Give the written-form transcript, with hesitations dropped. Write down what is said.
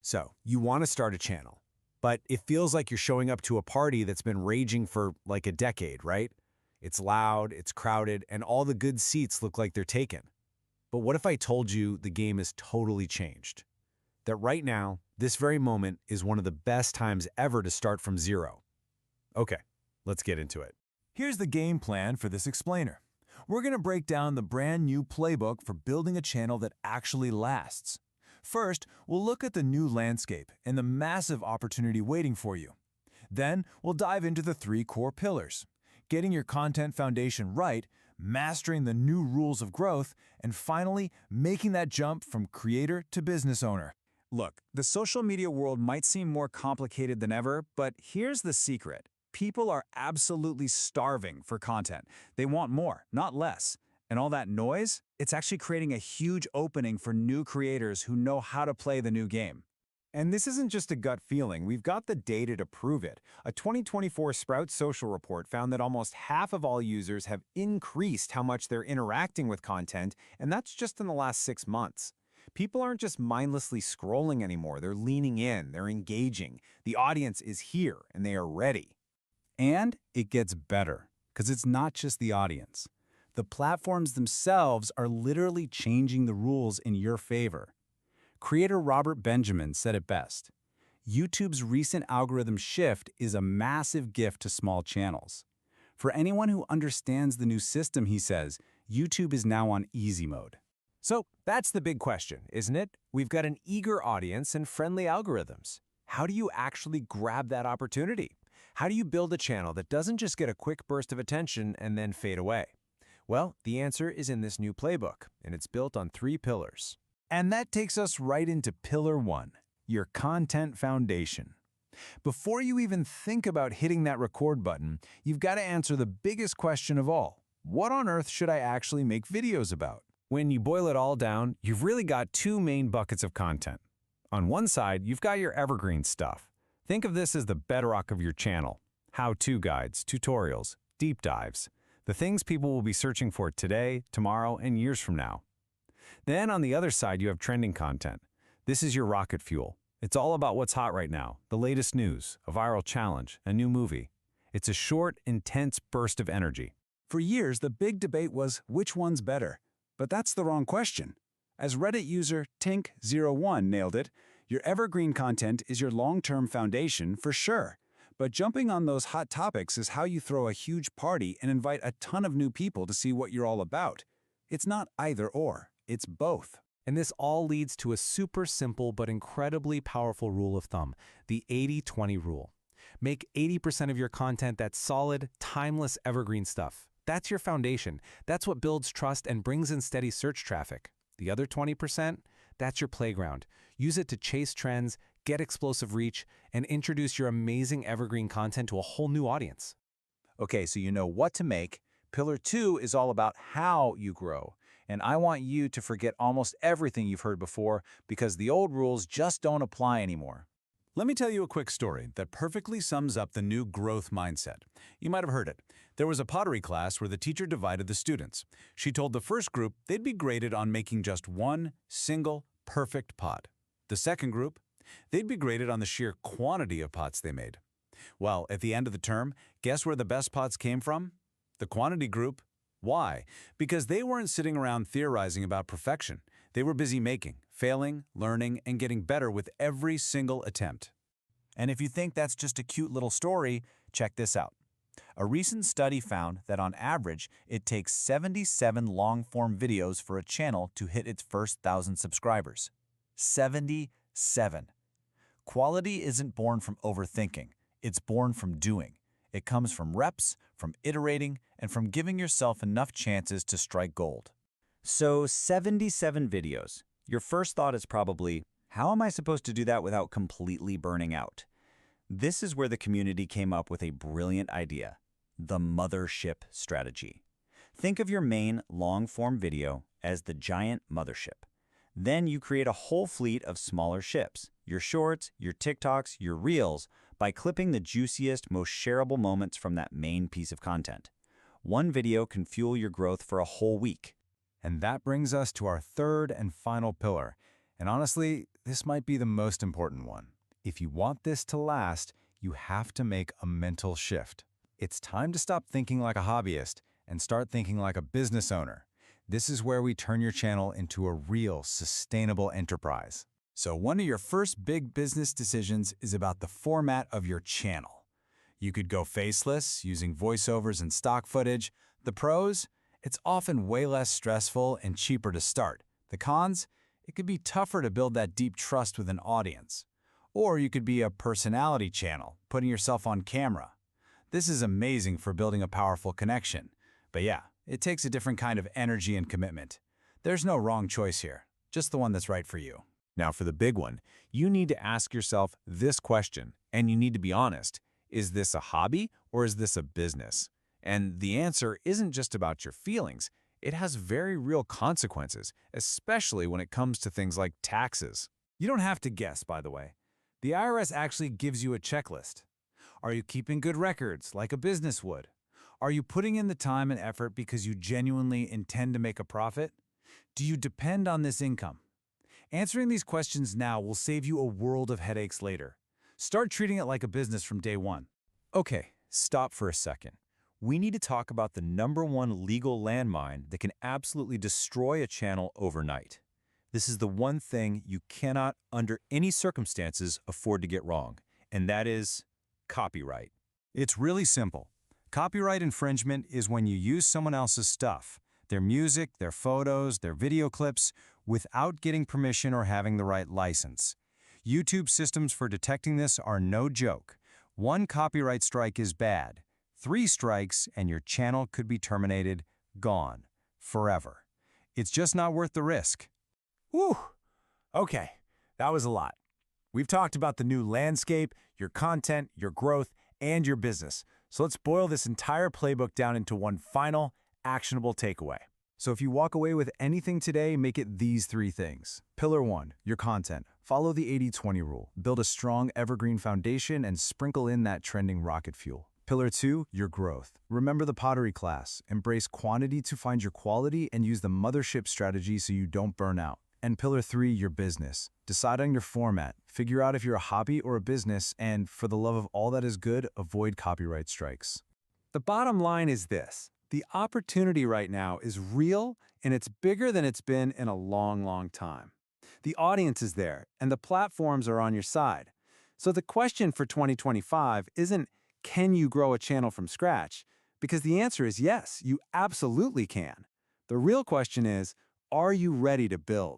So, you want to start a channel, but it feels like you're showing up to a party that's been raging for like a decade, right? It's loud, it's crowded, and all the good seats look like they're taken. But what if I told you the game has totally changed? That right now, this very moment is one of the best times ever to start from zero. Okay, let's get into it. Here's the game plan for this explainer. We're going to break down the brand new playbook for building a channel that actually lasts. First, we'll look at the new landscape and the massive opportunity waiting for you. Then, we'll dive into the 3 core pillars: getting your content foundation right, mastering the new rules of growth, and finally, making that jump from creator to business owner. Look, the social media world might seem more complicated than ever, but here's the secret. People are absolutely starving for content. They want more, not less. And all that noise, it's actually creating a huge opening for new creators who know how to play the new game. And this isn't just a gut feeling, we've got the data to prove it. A 2024 Sprout Social report found that almost half of all users have increased how much they're interacting with content, and that's just in the last 6 months. People aren't just mindlessly scrolling anymore, they're leaning in, they're engaging. The audience is here, and they are ready. And it gets better, because it's not just the audience. The platforms themselves are literally changing the rules in your favor. Creator Robert Benjamin said it best. YouTube's recent algorithm shift is a massive gift to small channels. For anyone who understands the new system, he says, YouTube is now on easy mode. So that's the big question, isn't it? We've got an eager audience and friendly algorithms. How do you actually grab that opportunity? How do you build a channel that doesn't just get a quick burst of attention and then fade away? Well, the answer is in this new playbook, and it's built on 3 pillars. And that takes us right into Pillar 1, your content foundation. Before you even think about hitting that record button, you've got to answer the biggest question of all. What on earth should I actually make videos about? When you boil it all down, you've really got 2 main buckets of content. On one side, you've got your evergreen stuff. Think of this as the bedrock of your channel. How-to guides, tutorials, deep dives. The things people will be searching for today, tomorrow, and years from now. Then on the other side, you have trending content. This is your rocket fuel. It's all about what's hot right now, the latest news, a viral challenge, a new movie. It's a short, intense burst of energy. For years, the big debate was which one's better. But that's the wrong question. As Reddit user Tink01 nailed it, your evergreen content is your long-term foundation for sure. But jumping on those hot topics is how you throw a huge party and invite a ton of new people to see what you're all about. It's not either or, it's both. And this all leads to a super simple but incredibly powerful rule of thumb, the 80-20 rule. Make 80% of your content that solid, timeless, evergreen stuff. That's your foundation. That's what builds trust and brings in steady search traffic. The other 20%, that's your playground. Use it to chase trends, get explosive reach, and introduce your amazing evergreen content to a whole new audience. Okay, so you know what to make. Pillar 2 is all about how you grow. And I want you to forget almost everything you've heard before because the old rules just don't apply anymore. Let me tell you a quick story that perfectly sums up the new growth mindset. You might have heard it. There was a pottery class where the teacher divided the students. She told the first group they'd be graded on making just one single perfect pot. The second group, they'd be graded on the sheer quantity of pots they made. Well, at the end of the term, guess where the best pots came from? The quantity group. Why? Because they weren't sitting around theorizing about perfection. They were busy making, failing, learning, and getting better with every single attempt. And if you think that's just a cute little story, check this out. A recent study found that on average, it takes 77 long-form videos for a channel to hit its first 1,000 subscribers. 77. Quality isn't born from overthinking. It's born from doing. It comes from reps, from iterating, and from giving yourself enough chances to strike gold. So 77 videos. Your first thought is probably, how am I supposed to do that without completely burning out? This is where the community came up with a brilliant idea, the mothership strategy. Think of your main long-form video as the giant mothership. Then you create a whole fleet of smaller ships, your shorts, your TikToks, your reels, by clipping the juiciest, most shareable moments from that main piece of content. One video can fuel your growth for a whole week. And that brings us to our third and final pillar. And honestly, This might be the most important one. If you want this to last, you have to make a mental shift. It's time to stop thinking like a hobbyist and start thinking like a business owner. This is where we turn your channel into a real, sustainable enterprise. So one of your first big business decisions is about the format of your channel. You could go faceless, using voiceovers and stock footage. The pros? It's often way less stressful and cheaper to start. The cons? It could be tougher to build that deep trust with an audience. Or you could be a personality channel, putting yourself on camera. This is amazing for building a powerful connection. But yeah, it takes a different kind of energy and commitment. There's no wrong choice here, just the one that's right for you. Now for the big one, you need to ask yourself this question, and you need to be honest. Is this a hobby or is this a business? And the answer isn't just about your feelings. It has very real consequences, especially when it comes to things like taxes. You don't have to guess, by the way. The IRS actually gives you a checklist. Are you keeping good records, like a business would? Are you putting in the time and effort because you genuinely intend to make a profit? Do you depend on this income? Answering these questions now will save you a world of headaches later. Start treating it like a business from day one. Okay, stop for a second. We need to talk about the #1 legal landmine that can absolutely destroy a channel overnight. This is the one thing you cannot, under any circumstances, afford to get wrong, and that is copyright. It's really simple. Copyright infringement is when you use someone else's stuff, their music, their photos, their video clips, without getting permission or having the right license. YouTube systems for detecting this are no joke. 1 copyright strike is bad. 3 strikes and your channel could be terminated, gone, forever. It's just not worth the risk. Whew. Okay, that was a lot. We've talked about the new landscape, your content, your growth, and your business. So let's boil this entire playbook down into one final, actionable takeaway. So if you walk away with anything today, make it these 3 things. Pillar 1, your content. Follow the 80-20 rule. Build a strong evergreen foundation and sprinkle in that trending rocket fuel. Pillar 2, your growth. Remember the pottery class. Embrace quantity to find your quality and use the mothership strategy so you don't burn out. And Pillar 3, your business. Decide on your format. Figure out if you're a hobby or a business, and for the love of all that is good, avoid copyright strikes. The bottom line is this. The opportunity right now is real, and it's bigger than it's been in a long, long time. The audience is there, and the platforms are on your side. So the question for 2025 isn't, can you grow a channel from scratch? Because the answer is yes, you absolutely can. The real question is, are you ready to build?